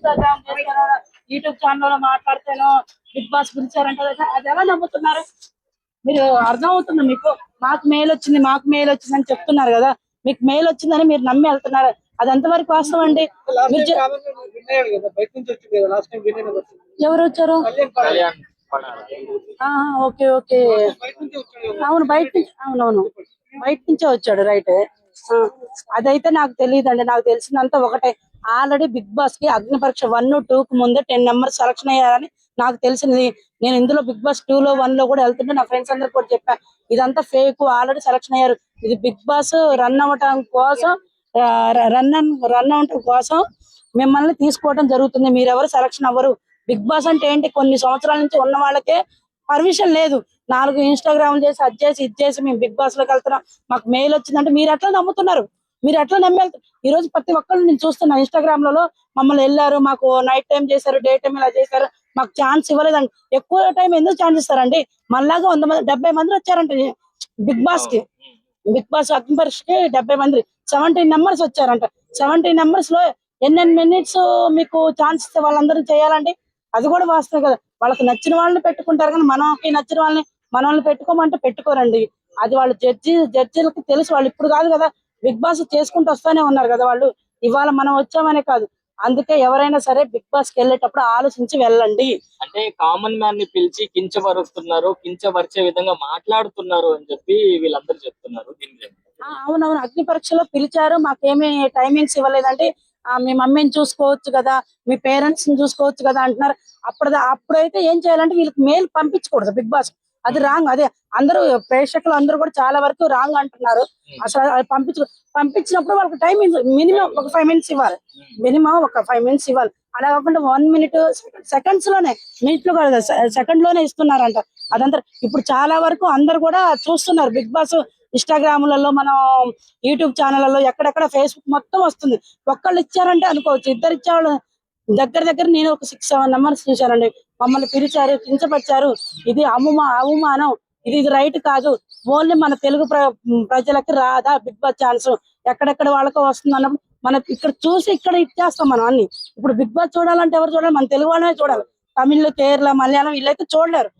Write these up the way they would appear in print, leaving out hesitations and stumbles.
Instagram చేస్తాను, YouTube channel మాట్లాడతాను, big boss పిలిచారంటే అది ఎలా నమ్ముతున్నారు మీరు? అర్థం అవుతుంది మీకు? మాకు మెయిల్ వచ్చింది, మాకు మెయిల్ వచ్చింది అని చెప్తున్నారు కదా, మీకు మెయిల్ వచ్చిందని మీరు నమ్మి వెళ్తున్నారు. అది ఎంతవరకు వాస్తవం అండి? ఎవరు వచ్చారు? ఓకే ఓకే, అవును బయట నుంచి, అవునవును బయట నుంచే వచ్చాడు, రైట్. అదైతే నాకు తెలియదండి. నాకు తెలిసిందంతా ఒకటే, ఆల్రెడీ బిగ్ బాస్ కి అగ్ని పరీక్ష 1, 2 కు ముందే 10 మెంబర్స్ సెలక్షన్ అయ్యారని నాకు తెలిసింది. నేను ఇందులో బిగ్ బాస్ 2 లో 1 లో కూడా వెళ్తుంటే నా ఫ్రెండ్స్ అందరు కూడా చెప్పా, ఇదంతా ఫేక్, ఆల్రెడీ సెలక్షన్ అయ్యారు, ఇది బిగ్ బాస్ రన్ అవ్వటం కోసం, రన్ అవటం కోసం మిమ్మల్ని తీసుకోవడం జరుగుతుంది, మీరెవరు సెలక్షన్ అవ్వరు. బిగ్ బాస్ అంటే ఏంటి? కొన్ని సంవత్సరాల నుంచి ఉన్న వాళ్ళకే పర్మిషన్ లేదు. 4 ఇన్స్టాగ్రామ్ చేసి, అది చేసి, ఇది చేసి మేము బిగ్ బాస్ లోకి వెళ్తున్నాం, మాకు మెయిల్ వచ్చిందంటే మీరు ఎట్లా నమ్ముతున్నారు? మీరు ఎట్లా నమ్మి వెళ్తారు? ఈ రోజు ప్రతి ఒక్కళ్ళు నేను చూస్తున్నా ఇన్స్టాగ్రామ్ లలో, మమ్మల్ని వెళ్ళారు, మాకు నైట్ టైం చేశారు, డే టైం ఇలా చేశారు, మాకు ఛాన్స్ ఇవ్వలేదండి. ఎక్కువ టైం ఎందుకు ఛాన్స్ ఇస్తారండి? మళ్ళాగా 100 మంది 70 మంది వచ్చారంట బిగ్ బాస్ కి. బిగ్ బాస్ అగ్ని పరీక్షకి 70 మంది, 17 మెంబర్స్ వచ్చారంట. 17 మెంబర్స్ లో ఎన్నెన్ని మినిట్స్ మీకు ఛాన్స్ ఇస్తే వాళ్ళందరూ చేయాలండి? అది కూడా వాస్తవం కదా. వాళ్ళకి నచ్చిన వాళ్ళని పెట్టుకుంటారు, కానీ మనకి నచ్చిన మనల్ని పెట్టుకోమంటే పెట్టుకోరండి. అది వాళ్ళు జడ్జిలకి తెలుసు. వాళ్ళు ఇప్పుడు కాదు కదా బిగ్ బాస్ చేసుకుంటూ వస్తానే ఉన్నారు కదా వాళ్ళు. ఇవాళ మనం వచ్చామనే కాదు, అందుకే ఎవరైనా సరే బిగ్ బాస్ కి వెళ్ళేటప్పుడు ఆలోచించి వెళ్ళండి. అంటే కామన్ మ్యాన్ ని పిలిచి కించపరుస్తున్నారు, కించపరిచే విధంగా మాట్లాడుతున్నారు అని చెప్పి వీళ్ళందరూ చెప్తున్నారు. అవునవును, అగ్ని పరీక్షలో పిలిచారు, మాకేమీ టైమింగ్స్ ఇవ్వలేదంటే, మీ మమ్మీని చూసుకోవచ్చు కదా, మీ పేరెంట్స్ ని చూసుకోవచ్చు కదా అంటున్నారు. అప్పుడైతే ఏం చేయాలంటే వీళ్ళకి మెయిల్ పంపించకూడదు బిగ్ బాస్. అది రాంగ్. అదే అందరూ ప్రేక్షకులు అందరూ కూడా చాలా వరకు రాంగ్ అంటున్నారు. అసలు పంపించినప్పుడు వాళ్ళకి టైం మినిమం ఒక 5 మినిట్స్ ఇవ్వాలి. మినిమం ఒక 5 మినిట్స్ ఇవ్వాలి. అలా కాకుండా 1 మినిట్, సెకండ్స్ లోనే, మినిట్లు కాదు సెకండ్ లోనే ఇస్తున్నారంట. అదంతా ఇప్పుడు చాలా వరకు అందరు కూడా చూస్తున్నారు బిగ్ బాస్. ఇన్స్టాగ్రామ్లలో, మనం యూట్యూబ్ ఛానళ్లలో, ఎక్కడెక్కడ ఫేస్బుక్ మొత్తం వస్తుంది. ఒక్కళ్ళు ఇచ్చారంటే అనుకోవచ్చు, ఇద్దరు ఇచ్చేవాళ్ళు దగ్గర నేను ఒక 6-7 నెంబర్స్ చూశానండి. మమ్మల్ని పిలిచారు, కించపరిచారు, ఇది అవమానం, ఇది రైట్ కాదు. ఓన్లీ మన తెలుగు ప్రజలకి రాదా బిగ్ బాస్ ఛాన్స్? ఎక్కడెక్కడ వాళ్ళకో వస్తుంది అన్నప్పుడు మనం ఇక్కడ చూసి ఇక్కడ ఇచ్చేస్తాం మనం అన్ని. ఇప్పుడు బిగ్ బాస్ చూడాలంటే ఎవరు చూడాలి? మన తెలుగు వాళ్ళనే చూడాలి. తమిళ్, కేరళ, మలయాళం వీళ్ళైతే చూడలేరు.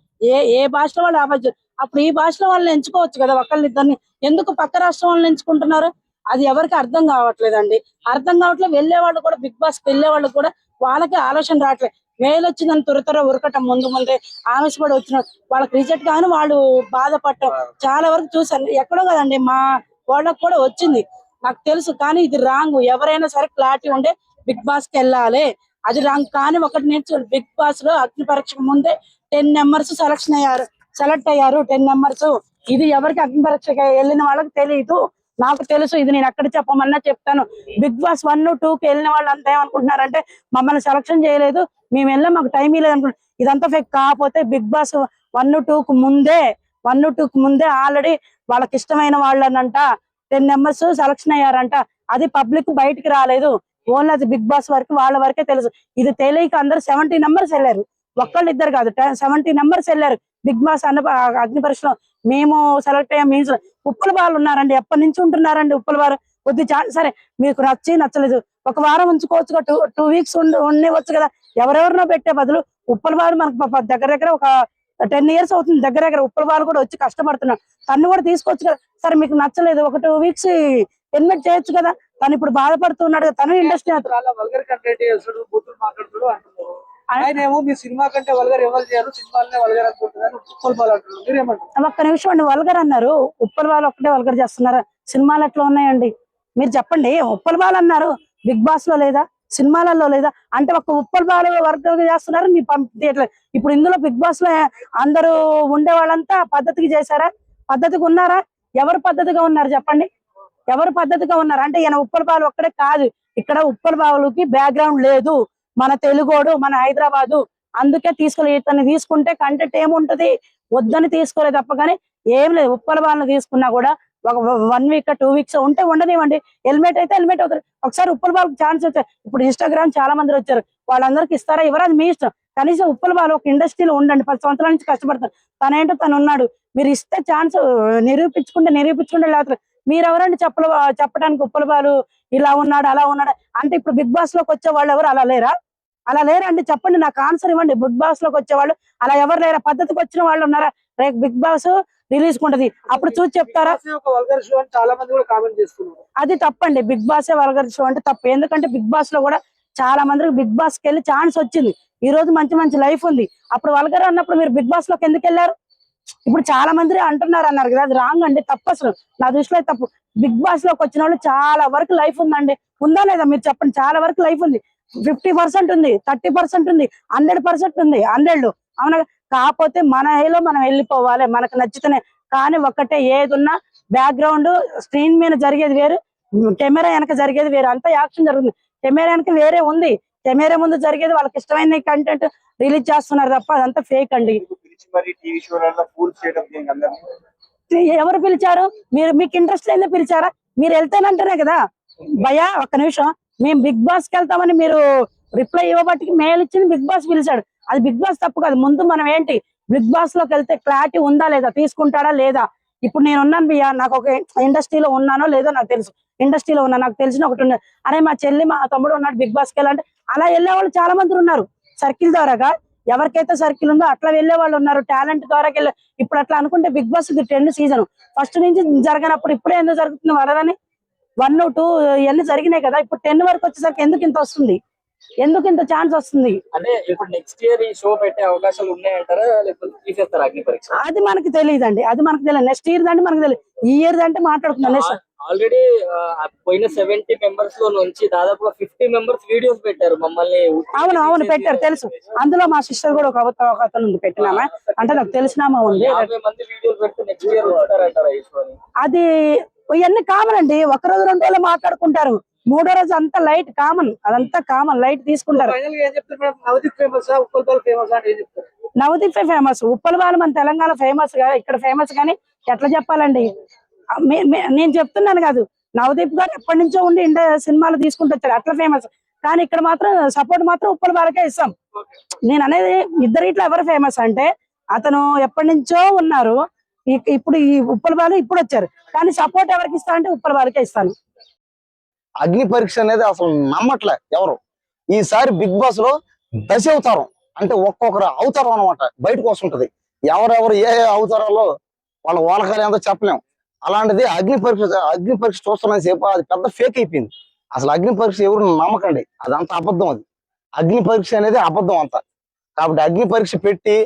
ఏ భాషలో వాళ్ళు ఆ భాష. అప్పుడు ఈ భాషలో వాళ్ళని ఎంచుకోవచ్చు కదా ఒకళ్ళిద్దరిని. ఎందుకు పక్క రాష్ట్రం వాళ్ళని ఎంచుకుంటున్నారు? అది ఎవరికి అర్థం కావట్లేదండి. అర్థం కావట్లేదు. వెళ్లే వాళ్ళు కూడా, బిగ్ బాస్ కి వెళ్లే వాళ్ళు కూడా వాళ్ళకి ఆలోచన రావట్లేదు. వేలు వచ్చిందని త్వర ఉరకటం, ముందే ఆవేశపడి వచ్చిన వాళ్ళకి రిజెక్ట్ గాను వాళ్ళు బాధపడటం చాలా వరకు చూసాను. ఎక్కడో కదండి మా వాళ్ళకి కూడా వచ్చింది, నాకు తెలుసు. కానీ ఇది రాంగ్. ఎవరైనా సరే క్లారిటీ ఉండే బిగ్ బాస్ కి వెళ్ళాలి. అది రాంగ్. కానీ ఒకటి నేర్చుకోండి, బిగ్ బాస్ లో అగ్ని పరీక్షకు ముందే 10 మెంబర్స్ సెలెక్ట్ అయ్యారు. 10 మెంబర్స్. ఇది ఎవరికి అగ్ని పరీక్షకి వెళ్ళిన వాళ్ళకి తెలియదు, నాకు తెలుసు. ఇది నేను ఎక్కడ చెప్పమన్నా చెప్తాను. బిగ్ బాస్ 1, 2 కి వెళ్ళిన వాళ్ళు అంతా ఏమనుకుంటున్నారంటే, మమ్మల్ని సెలక్షన్ చేయలేదు, మేము వెళ్ళాం, మాకు టైం ఇవ్వలేదు అనుకుంటున్నారు. ఇదంతా ఫేక్. కాకపోతే బిగ్ బాస్ 1, 2 కు ముందే ఆల్రెడీ వాళ్ళకి ఇష్టమైన వాళ్ళనంట 10 మెంబర్స్ సెలక్షన్ అయ్యారంట. అది పబ్లిక్ బయటికి రాలేదు. ఓన్లీ అది బిగ్ బాస్ వరకు, వాళ్ళ వరకే తెలుసు. ఇది తెలియక అందరు 70 మెంబర్స్ వెళ్ళారు. ఒక్కళ్ళు ఇద్దరు కాదు, 70 మెంబర్స్ వెళ్ళారు బిగ్ బాస్ అగ్ని పరీక్షలో. మేము సెలెక్ట్ అయ్యాం. మీన్స్ ఉప్పల వాళ్ళు ఉన్నారండి, ఎప్పటి నుంచి ఉంటున్నారండి ఉప్పల వారు. కొద్ది సరే మీకు నచ్చలేదు, ఒక వారం ఉంచుకోవచ్చు, 2 వీక్స్ ఉండవచ్చు కదా. ఎవరెవరినో పెట్టే బదులు ఉప్పల వారు మనకు దగ్గర ఒక 10 ఇయర్స్ అవుతుంది. దగ్గర ఉప్పల వాళ్ళు కూడా వచ్చి కష్టపడుతున్నారు. తను కూడా తీసుకోవచ్చు కదా. సరే మీకు నచ్చలేదు, ఒక 2 వీక్స్ ఇన్వైట్ చేయొచ్చు కదా. తను ఇప్పుడు బాధపడుతున్నాడు, తను ఇండస్ట్రీ ఆయనేమో మీ సినిమా కంటే వల్గర్ ఎవరు చేయరు, సినిమాలనే వల్గర్ అనుకుంటున్నారు, ఉప్పల్ బాల్ అంటున్నారు. మీరేమంటారు? ఒక్క నిమిషం అండి. వల్గర్ అన్నారు, ఉప్పల్ వాళ్ళు ఒక్కటే వల్గర్ చేస్తున్నారా? సినిమాలు ఎట్లా ఉన్నాయండి మీరు చెప్పండి. ఉప్పల్ బాల్ అన్నారు, బిగ్ బాస్ లో లేదా, సినిమాలలో లేదా? అంటే ఒక ఉప్పల్ బాల్ వర్గర్ చేస్తున్నారు, మీ పంపించట్లేదు. ఇప్పుడు ఇందులో బిగ్ బాస్ లో అందరూ ఉండే వాళ్ళంతా పద్ధతికి చేశారా? పద్ధతిగా ఉన్నారా? ఎవరు పద్ధతిగా ఉన్నారు చెప్పండి? ఎవరు పద్ధతిగా ఉన్నారు? అంటే ఈయన ఉప్పల్ బాల్ ఒక్కడే కాదు, ఇక్కడ ఉప్పల్ బాలుకి బ్యాక్గ్రౌండ్ లేదు. మన తెలుగోడు, మన హైదరాబాదు, అందుకే ఇతన్ని తీసుకుంటే కంటెంట్ ఏముంటది? వద్దని తీసుకోలేదు తప్ప కానీ ఏం లేదు. ఉప్పల వాళ్ళని తీసుకున్నా కూడా ఒక 1 వీక్ 2 వీక్స్ ఉంటే ఉండనివ్వండి. హెల్మెట్ అయితే హెల్మెట్ అవుతుంది. ఒకసారి ఉప్పల వాళ్ళకి ఛాన్స్ వచ్చారు. ఇప్పుడు ఇన్స్టాగ్రామ్ చాలా మంది వచ్చారు, వాళ్ళందరికి ఇస్తారా ఇవ్వరా అది మీ ఇష్టం. కనీసం ఉప్పల వాళ్ళు ఒక ఇండస్ట్రీలో ఉండండి, 10 సంవత్సరాల నుంచి కష్టపడతారు. తనేంటో తను ఉన్నాడు. మీరు ఇస్తే ఛాన్స్ నిరూపించుకుంటే లేకపోతే మీరు ఎవరండి చెప్పడానికి ఉప్పల బాలు ఇలా ఉన్నాడు అలా ఉన్నాడు అంటే? ఇప్పుడు బిగ్ బాస్ లోకి వచ్చే వాళ్ళు ఎవరు అలా లేరా? అలా లేరండి, చెప్పండి, నాకు ఆన్సర్ ఇవ్వండి. బిగ్ బాస్ లోకి వచ్చేవాళ్ళు అలా ఎవరు లేరా? పద్ధతికి వచ్చిన వాళ్ళు ఉన్నారా? రేపు బిగ్ బాస్ రిలీజ్ ఉంటది, అప్పుడు చూసి చెప్తారా? ఒక వల్గర్ షో అని చాలా మంది కూడా కామెంట్ చేస్తున్నారు. అది తప్పండి. బిగ్ బాస్ వల్గర్ షో అంటే తప్పు. ఎందుకంటే బిగ్ బాస్ లో కూడా చాలా మందికి బిగ్ బాస్ కి వెళ్ళి ఛాన్స్ వచ్చింది. ఈ రోజు మంచి మంచి లైఫ్ ఉంది. అప్పుడు వల్గర్ అన్నప్పుడు మీరు బిగ్ బాస్ లోకి ఎందుకు వెళ్ళారు? ఇప్పుడు చాలా మంది అంటున్నారు అన్నారు కదా, అది రాంగ్ అండి, తప్పు. అసలు నా దృష్టిలో తప్పు. బిగ్ బాస్ లోకి వచ్చిన వాళ్ళు చాలా వరకు లైఫ్ ఉందండి. ఉందా లేదా మీరు చెప్పండి? చాలా వరకు లైఫ్ ఉంది. 50% ఉంది, 30% ఉంది, 100% ఉంది, 100. అవునా? కాకపోతే మన ఏలో మనం వెళ్ళిపోవాలి, మనకు నచ్చితేనే. కానీ ఒక్కటే, ఏదున్నా బ్యాక్గ్రౌండ్ స్క్రీన్ మీద జరిగేది వేరు, కెమెరా వెనక జరిగేది వేరు. అంతా యాక్షన్ జరుగుతుంది. కెమెరా వెనక వేరే ఉంది, కెమెరా ముందు జరిగేది వాళ్ళకి ఇష్టమైన కంటెంట్ రిలీజ్ చేస్తున్నారు తప్ప అదంతా ఫేక్ అండి. ఎవరు పిలిచారు? మీకు ఇంట్రెస్ట్ లేదే పిలిచారా? మీరు వెళ్తేనంటేనే కదా. భయ్యా ఒక్క నిమిషం, మేము బిగ్ బాస్ కి వెళ్తామని మీరు రిప్లై ఇవ్వబట్టి మెయిల్ ఇచ్చింది బిగ్ బాస్ పిలిచాడు. అది బిగ్ బాస్ తప్పు కాదు. ముందు మనం ఏంటి, బిగ్ బాస్ లోకి వెళ్తే క్లారిటీ ఉందా లేదా, తీసుకుంటాడా లేదా. ఇప్పుడు నేను ఉన్నాను భయ్యా, నాకు ఒక ఇండస్ట్రీలో ఉన్నానో లేదో నాకు తెలుసు. ఇండస్ట్రీలో ఉన్నా, నాకు తెలిసిన ఒకటి ఉన్నది. అరే మా చెల్లి మా తమ్ముడు ఉన్నాడు బిగ్ బాస్ కి వెళ్ళాలంటే అలా వెళ్ళే వాళ్ళు చాలా మంది ఉన్నారు. సర్కిల్ ద్వారాగా ఎవరికైతే సర్కిల్ ఉందో అట్లా వెళ్లే వాళ్ళు ఉన్నారు. టాలెంట్ ద్వారా ఇప్పుడు అట్లా అనుకుంటే బిగ్ బాస్ 10 సీజన్ ఫస్ట్ నుంచి జరగనప్పుడు ఇప్పుడే ఎందుకు జరుగుతుంది వరదని? 1, 2 ఇవన్నీ జరిగినాయి కదా. ఇప్పుడు 10 వరకు వచ్చేసరికి ఎందుకు ఇంత వస్తుంది? ఎందుకు ఇంత ఛాన్స్ వస్తుంది? అంటే ఇప్పుడు నెక్స్ట్ ఇయర్ ఈ షో పెట్టే అవకాశాలు ఉన్నాయంటారా, లేకపోతే తీసేస్తారా అగ్ని పరీక్ష? అది మనకి తెలియదండి, అది మనకు తెలియదు. నెక్స్ట్ ఇయర్ అంటే మనకు తెలియదు, ఈ ఇయర్ అంటే మాట్లాడుతున్నాం. ఆల్రెడీ పోయిన 70 మెంబర్స్ లో నుంచి దాదాపుగా 50 మెంబర్స్ వీడియోస్ పెట్టారు మమ్మల్ని. అవును అవును పెట్టారు, తెలుసు. అందులో మా సిస్టర్ కూడా ఒక అతను ఉంది, పెట్టినామా అంటే నాకు తెలిసినామా ఉంది. 50 మంది వీడియోస్ పెడితే నెక్స్ట్ ఇయర్ వస్తారంటారా ఈ షోని? అది ఇవన్నీ కామన్ అండి. 1 రోజు 2 రోజులు మాట్లాడుకుంటారు, 3వ రోజు అంతా లైట్ కామన్, అదంతా కామన్, లైట్ తీసుకుంటారు. నవదీప్ ఫేమస్, ఉప్పల్ ఫేమస్ అని ఏం చెప్తారు? నవదీప్ ఫేమస్, ఉప్పల్ బాల్ మన తెలంగాణ ఫేమస్ గా, ఇక్కడ ఫేమస్. కానీ ఎట్లా చెప్పాలండి, నేను చెప్తున్నాను కాదు, నవదీప్ గారు ఎప్పటి నుంచో ఉండి సినిమాలు తీసుకుంటూ వచ్చారు, అట్లా ఫేమస్. కానీ ఇక్కడ మాత్రం సపోర్ట్ మాత్రం ఉప్పల్ బాలకే ఇస్తాం. నేను అనేది ఇద్దరు ఇట్లా ఎవరు ఫేమస్ అంటే, అతను ఎప్పటి నుంచో ఉన్నారు, ఇప్పుడు ఈ ఉప్పల్ బాలు ఇప్పుడు వచ్చారు, కానీ సపోర్ట్ ఎవరికి ఇస్తా అంటే ఉప్పల్ బాలకే ఇస్తాను. అగ్ని పరీక్ష అనేది అసలు నమ్మట్లే ఎవరు. ఈసారి బిగ్ బాస్ లో దశ అవతారం అంటే ఒక్కొక్కరు అవతారం అనమాట బయటకు వస్తుంటది. ఎవరెవరు ఏ అవతారాల్లో వాళ్ళ వాళ్ళకాలు ఎంతో చెప్పలేం. అలాంటిది అగ్ని పరీక్ష చూస్తున్న సేపు అది పెద్ద ఫేక్ అయిపోయింది. అసలు అగ్ని పరీక్ష ఎవరు నమ్మకండి, అదంతా అబద్ధం. అది అగ్ని పరీక్ష అనేది అబద్ధం అంతా. కాబట్టి అగ్ని పరీక్ష పెట్టి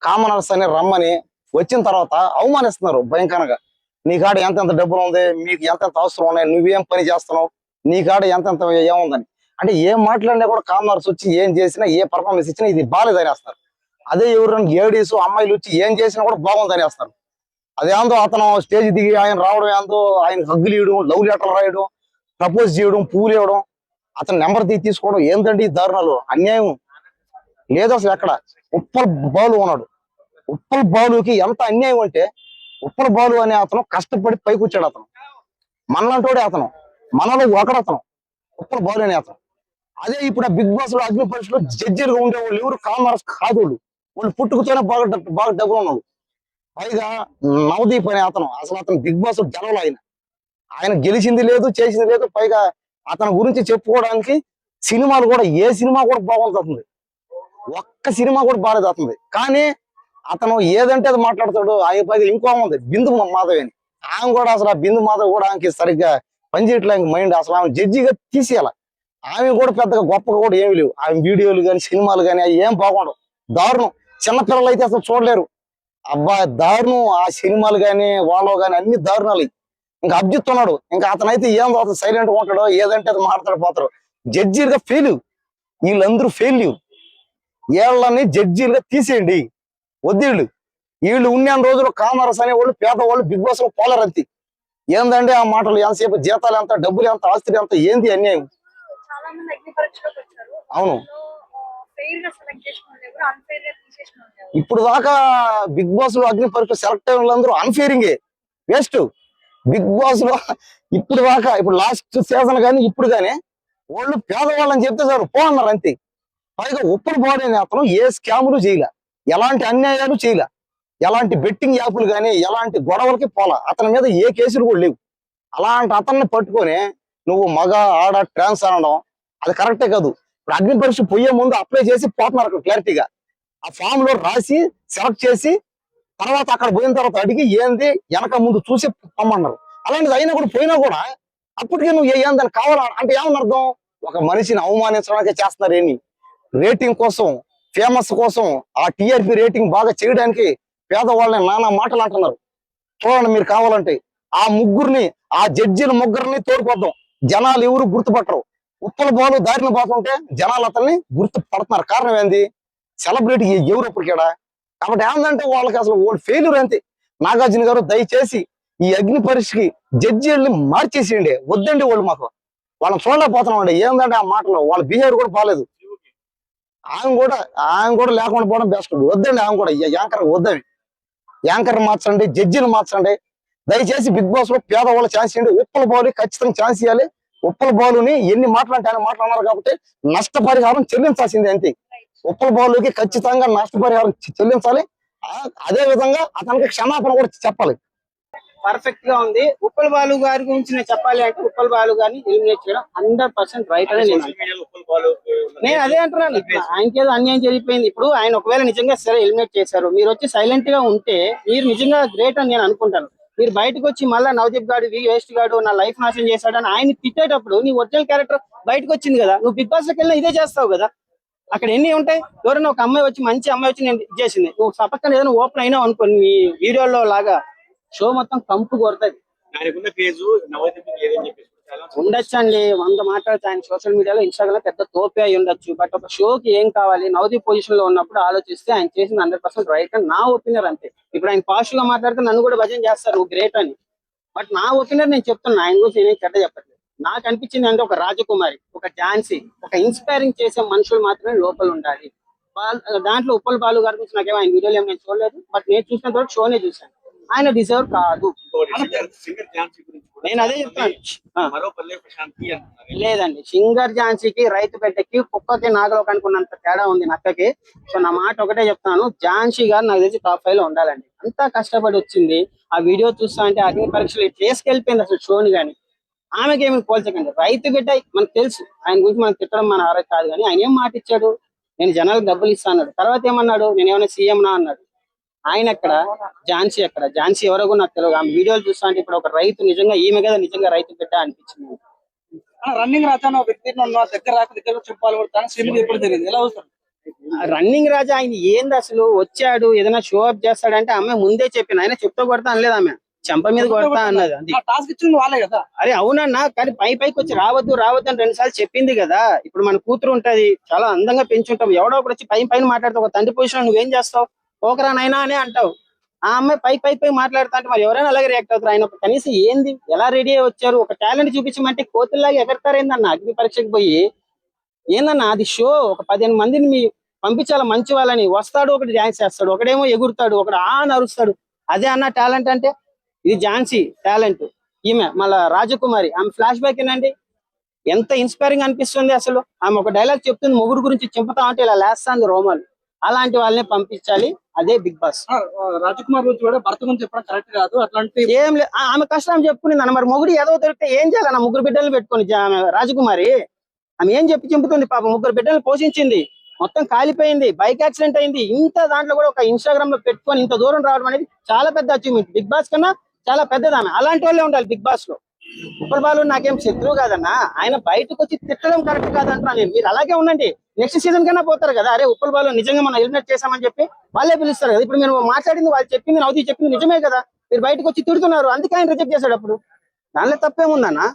కామనర్స్ అని రమ్మని వచ్చిన తర్వాత అవమానిస్తున్నారు భయంకరంగా. నీ కాడ ఎంతెంత డబ్బులు ఉంది, మీకు ఎంతెంత అవసరం ఉన్నాయి, నువ్వేం పని చేస్తున్నావు, నీ కాడ ఎంతెంత ఏముందని. అంటే ఏం మాట్లాడినా కూడా కామనర్స్ వచ్చి ఏం చేసినా, ఏ పర్ఫార్మెన్స్ ఇచ్చినా ఇది బాగాలేదనేస్తారు. అదే ఎవరైనా లేడీస్ అమ్మాయిలు వచ్చి ఏం చేసినా కూడా బాగుందనేస్తారు. అదేందో అతను స్టేజ్ దిగి ఆయన రావడం, ఏందో ఆయన హగ్గులు ఇవ్వడం, లవ్ లెటర్లు రాయడం, ప్రపోజ్ చేయడం, పూలు ఇవ్వడం, అతను నెంబర్ తీసుకోవడం, ఏంటంటే ఈ దారుణాలు, అన్యాయం లేదు అసలు ఎక్కడ. ఉప్పల్ బాలు ఉన్నాడు, ఉప్పల్ బాలుకి ఎంత అన్యాయం అంటే, ఉప్పల్ బాలు అనే అతను కష్టపడి పైకి వచ్చాడు. అతను మనలాంటోడే, అతను మనలో ఒకడతను ఉప్పల్ బాలు అనే అతను. అదే ఇప్పుడు ఆ బిగ్ బాస్ లో అగ్ని పరీక్షలో జడ్జిలుగా ఉండే వాళ్ళు ఎవరు కామర్స్ కాదు. వాళ్ళు పుట్టుకతోనే బాగా డబ్బులు ఉన్నాడు. పైగా నవదీప్ అనే అతను అతను బిగ్ బాస్ గెలవలు. ఆయన గెలిచింది లేదు, చేసింది లేదు. పైగా అతని గురించి చెప్పుకోవడానికి సినిమాలు కూడా ఏ సినిమా కూడా బాగుంటుంది, ఒక్క సినిమా కూడా బాగాలేదుతుంది. కానీ అతను ఏదంటే అది మాట్లాడతాడు. ఆయన పైగా ఇంకో ఉంది బిందు మాధవి అని, ఆమె కూడా అసలు ఆ బిందు మాధవ్ కూడా ఆమెకి సరిగ్గా పనిచేయట్లే మైండ్. అసలు ఆమె జడ్జిగా తీసేయాల. ఆమె కూడా పెద్దగా గొప్పగా కూడా ఏమి లేవు. ఆమె వీడియోలు కానీ సినిమాలు కానీ అవి ఏం బాగుండవు, దారుణం. చిన్నపిల్లలు అయితే అసలు చూడలేరు. అబ్బాయి దారుణం. ఆ సినిమాలు కానీ వాళ్ళు కానీ అన్ని దారుణాలు. ఇంకా అబ్జిత్ ఉన్నాడు, ఇంకా అతనైతే ఏం అవుతుంది, సైలెంట్ గా ఉంటాడో, ఏదంటే అది మాట్లాడిపోతారు. జడ్జీలుగా ఫెయిల్, వీళ్ళందరూ ఫెయిల్. వీళ్ళని జడ్జీలుగా తీసేయండి, వద్దీళ్ళు. వీళ్ళు ఉన్న రోజులు కామర్స్ అనేవాళ్ళు పేదవాళ్ళు బిగ్ బాస్ లో పోలరంతి. ఏందండి ఆ మాటలు, ఎంతసేపు జీతాలు ఎంత, డబ్బులు ఎంత, ఆస్తులు ఎంత, ఏంది అన్యాయం. అవును, ఇప్పుడు దాకా బిగ్ బాస్ లో అగ్ని పరీక్ష సెలెక్ట్ అయిన వాళ్ళందరూ అన్ఫేరింగే, వేస్ట్. బిగ్ బాస్ లో ఇప్పుడు దాకా, ఇప్పుడు లాస్ట్ సీజన్ కానీ ఇప్పుడు కానీ వాళ్ళు పేదవాళ్ళని చెప్తే సార్ పో అన్నారు అంతే. పైగా ఉప్పల్ బాడీ అనే అతను ఏ స్కాములు చేయలే, ఎలాంటి అన్యాయాలు చేయలే, ఎలాంటి బెట్టింగ్ యాప్లు కానీ ఎలాంటి గొడవలకి పోలా, అతని మీద ఏ కేసులు కూడా లేవు. అలాంటి అతన్ని పట్టుకొని నువ్వు మగ ఆడ ట్రాన్స్ అనడం అది కరెక్టే కాదు. ఇప్పుడు అగ్ని పరీక్ష పోయే ముందు అప్లై చేసి పోతున్నారు అక్కడ క్లారిటీగా. ఆ ఫామ్ లో రాసి సెలెక్ట్ చేసి తర్వాత అక్కడ పోయిన తర్వాత అడిగి ఏంది వెనక ముందు చూసి పొమ్మన్నారు. అలాంటిది అయినా కూడా పోయినా కూడా అప్పటికే నువ్వు ఏందని కావాలా అంటే ఏమని అర్థం? ఒక మనిషిని అవమానించడానికి చేస్తున్నారు. ఏమి రేటింగ్ కోసం, ఫేమస్ కోసం, ఆ టీఆర్పీ రేటింగ్ బాగా చేయడానికి పేదవాళ్ళని నానా మాటలు అంటున్నారు. చూడండి మీరు కావాలంటే ఆ ముగ్గురిని, ఆ జడ్జిల ముగ్గురిని తోడుకొద్దాం. జనాలు ఎవరు గుర్తుపట్టరు. ఉప్పల బాలు దారిన పోతుంటే జనాలు అతన్ని గుర్తుపడుతున్నారు. కారణం ఏంది? సెలబ్రిటీ ఎవరు ఇప్పటికేడా. కాబట్టి ఏంటంటే వాళ్ళకి అసలు వాళ్ళు ఫెయిల్యూర్ అంతే. నాగార్జున గారు దయచేసి ఈ అగ్ని పరీక్షకి జడ్జిల్ని మార్చేసేయండి. వద్దండి వాళ్ళు మాకు, వాళ్ళని చూడలేకపోతున్నాం అండి. ఏంటంటే ఆ మాటలు వాళ్ళ బిహేవియర్ కూడా బాగాలేదు. ఆయన కూడా లేకుండా పోవడం బెస్ట్. వద్దండి ఆమె కూడా యాంకర్ వద్దని. యాంకర్ మార్చండి, జడ్జిని మార్చండి దయచేసి. బిగ్ బాస్ లో పేదవాళ్ళు ఛాన్స్ ఇవ్వండి. ఉప్పల బాలు ఖచ్చితంగా ఛాన్స్ ఇవ్వాలి. ఉప్పల బాలుని ఎన్ని మాట్లాడితే ఆయన మాట్లాడినారు కాబట్టి నష్టపరిహారం చెల్లించాల్సిందే అంతే. ఉప్పల బాలుకి ఖచ్చితంగా నష్టపరిహారం చెల్లించాలి. అదే విధంగా అతనికి క్షమాపణ కూడా చెప్పాలి. పర్ఫెక్ట్ గా ఉంది. ఉప్పల బాలు గారి గురించి నేను చెప్పాలి అంటే ఉప్పల బాలు గారిని ఎలిమినేట్ చేయడం 100% రైట్ అని నేను అదే అంటున్నాను. ఆయనకేదో అన్యాయం జరిగిపోయింది. ఇప్పుడు ఆయన ఒకవేళ నిజంగా సరే ఎలిమినేట్ చేశారు, మీరు వచ్చి సైలెంట్ గా ఉంటే మీరు నిజంగా గ్రేట్ అని నేను అనుకుంటాను. మీరు బయటకు వచ్చి మళ్ళీ నవదీప్ గాడు వేస్ట్ గాడు నా లైఫ్ నాశనం చేశాడని ఆయన తిట్టేటప్పుడు నీ ఒరిజినల్ క్యారెక్టర్ బయటకు వచ్చింది కదా. నువ్వు బిగ్ బాస్ లోకి వెళ్ళినా ఇదే చేస్తావు కదా. అక్కడ ఎన్ని ఉంటాయి? ఎవరైనా ఒక అమ్మాయి వచ్చి మంచి అమ్మాయి వచ్చి నేను చేసింది, నువ్వు సపక్కన ఏదైనా ఓపెన్ అయినా అనుకో, నీ వీడియోలో లాగా షో మొత్తం కంపు కొడుతుంది. ఉండొచ్చండి, 100 మాట్లాడితే ఆయన సోషల్ మీడియాలో ఇన్స్టాగ్రామ్ పెద్ద తోపే అయి ఉండొచ్చు. బట్ ఒక షోకి ఏం కావాలి? నవదీప్ పొజిషన్ లో ఉన్నప్పుడు ఆలోచిస్తే ఆయన చేసింది 100% రైట్ అని నా ఒపీనియన్ అంతే. ఇప్పుడు ఆయన పాజిటివ్ గా మాట్లాడితే నన్ను కూడా భజన చేస్తారు, నువ్వు గ్రేట్ అని. బట్ నా ఒపీనియన్ నేను చెప్తున్నా, ఆయన గురించి నేను చెడ్డ చెప్పట్లేదు. నాకు అనిపించింది అంటే ఒక రాజకుమారి, ఒక ఝాన్సీ, ఒక ఇన్స్పైరింగ్ చేసే మనుషులు మాత్రమే లోపల ఉండాలి. దాంట్లో ఉప్పల బాలు గారి గురించి నాకేమో ఆయన వీడియోలు ఏమి నేను చూడలేదు. బట్ నేను చూసినంత వరకు షోనే చూశాను. ఆయన డిజర్వ్ కాదు. నేను అదే చెప్తాను. లేదండి, సింగర్ ఝాన్సీకి రైతు బిడ్డకి కుక్కకి నాగలోకానికి ఉన్నంత తేడా ఉంది నక్కకి. సో నా మాట ఒకటే చెప్తాను, ఝాన్సీ గారు నాకు తెలిసి టాప్ 5 లో ఉండాలండి. అంతా కష్టపడి వచ్చింది. ఆ వీడియో చూస్తా అంటే అగ్ని పరీక్షలు చేసుకెళ్ళిపోయింది అసలు షోని. కానీ ఆమెకి ఏమి పోల్చకండి. రైతు బిడ్డ మనకు తెలుసు, ఆయన గురించి మనం తిట్టడం మన ఆరోగ్యం కాదు. కానీ ఆయన ఏం మాట ఇచ్చాడు? నేను జనాలకు డబ్బులు ఇస్తా అన్నాడు. తర్వాత ఏమన్నాడు? నేను ఏమైనా సీఎం నా అన్నాడు. ఆయన ఎక్కడ, ఝాన్సీ ఎక్కడ? ఝాన్సీ ఎవరో కూడా నాకు తెలియదు. ఆమె వీడియోలు చూస్తా అంటే ఇప్పుడు ఒక రైతు నిజంగా ఈమె కదా నిజంగా రైతు బిడ్డ అనిపించింది. రన్నింగ్ రాజా వ్యక్తి దగ్గర చెప్పాలి ఎప్పుడు తెలియదు ఎలా వస్తారు? రన్నింగ్ రాజా ఆయన ఏంది అసలు? వచ్చాడు ఏదైనా షో అప్ చేస్తాడంటే ఆమె ముందే చెప్పింది. ఆయన చెప్తా కొడతా అనలేదు, ఆమె చెంప మీద కొడతా అన్నది. అది టాస్క్ ఇచ్చింది వాళ్ళే కదా. అరే అవునన్నా, కానీ పైకి వచ్చి రావద్దు రావద్దు అని 2 సార్లు చెప్పింది కదా. ఇప్పుడు మన కూతురు ఉంటది, చాలా అందంగా పెంచుంటాం. ఎవడో ఒకటి వచ్చి పైన మాట్లాడతావు. ఒక తండ్రి పొజిషన్ నువ్వేం చేస్తావు? పోకరా నైనా అనే అంటావు. ఆ అమ్మాయి పై మాట్లాడుతా అంటే మరి ఎవరైనా అలాగే రియాక్ట్ అవుతారు. ఆయన కనీసం ఏంది, ఎలా రెడీ అయ్యి వచ్చారు? ఒక టాలెంట్ చూపించమంటే కోతుల్లాగా ఎగరతారేందన్న అగ్ని పరీక్షకు పోయి? ఏందన్నా అది షో. ఒక 15 మందిని మీ పంపించాల మంచి వాళ్ళని. వస్తాడు, ఒకటి డాన్స్ చేస్తాడు, ఒకడేమో ఎగురుతాడు, ఒకడు నరుస్తాడు. అదే అన్న టాలెంట్ అంటే? ఇది ఝాన్సీ టాలెంట్. ఈమె మళ్ళా రాజకుమారి, ఆమె ఫ్లాష్ బ్యాక్ ఏనండి, ఎంత ఇన్స్పైరింగ్ అనిపిస్తుంది అసలు. ఆమె ఒక డైలాగ్ చెప్తుంది, మొగుడు గురించి చింపుతా అంటే ఇలా లేస్తాంది రోమాలు. అలాంటి వాళ్ళని పంపించాలి. అదే బిగ్ బాస్. రాజకుమార్ గురించి కూడా భర్త గురించి చెప్పడం కరెక్ట్ కాదు. అట్లాంటి ఏం లేదు, ఆమె కష్టం చెప్పుకునింది అన్న. మరి మొగుడు ఏదో దొరికితే ఏం చేయాలన్న? 3 బిడ్డలు పెట్టుకుని ఆమె రాజకుమారి ఆమె ఏం చింపుతుంది? పాప 3 బిడ్డలు పోషించింది, మొత్తం కాలిపోయింది, బైక్ యాక్సిడెంట్ అయింది. ఇంత దాంట్లో కూడా ఒక ఇన్స్టాగ్రామ్ లో పెట్టుకొని ఇంత దూరం రావడం అనేది చాలా పెద్ద అచీవ్మెంట్. బిగ్ బాస్ కన్నా చాలా పెద్దది ఆమె. అలాంటి వాళ్ళే ఉండాలి బిగ్ బాస్ లో. ఉప్పల్ బాలు నాకేం శత్రువు కాదన్నా, ఆయన బయటకు వచ్చి తిట్టడం కరెక్ట్ కాదంటున్నా నేను. మీరు అలాగే ఉండండి, నెక్స్ట్ సీజన్ కన్నా పోతారు కదా. అరే ఉప్పల్ బాలు నిజంగా మనం ఎలిమినేట్ చేశామని చెప్పి వాళ్ళే పిలుస్తారు కదా. ఇప్పుడు మీరు మాట్లాడింది, వాళ్ళు చెప్పింది, నవదీప్ చెప్పింది నిజమే కదా. మీరు బయటకు వచ్చి తిడుతున్నారు, అందుకే ఆయన రిజెక్ట్ చేశాడు. అప్పుడు దానిలో తప్పేముందన్నా?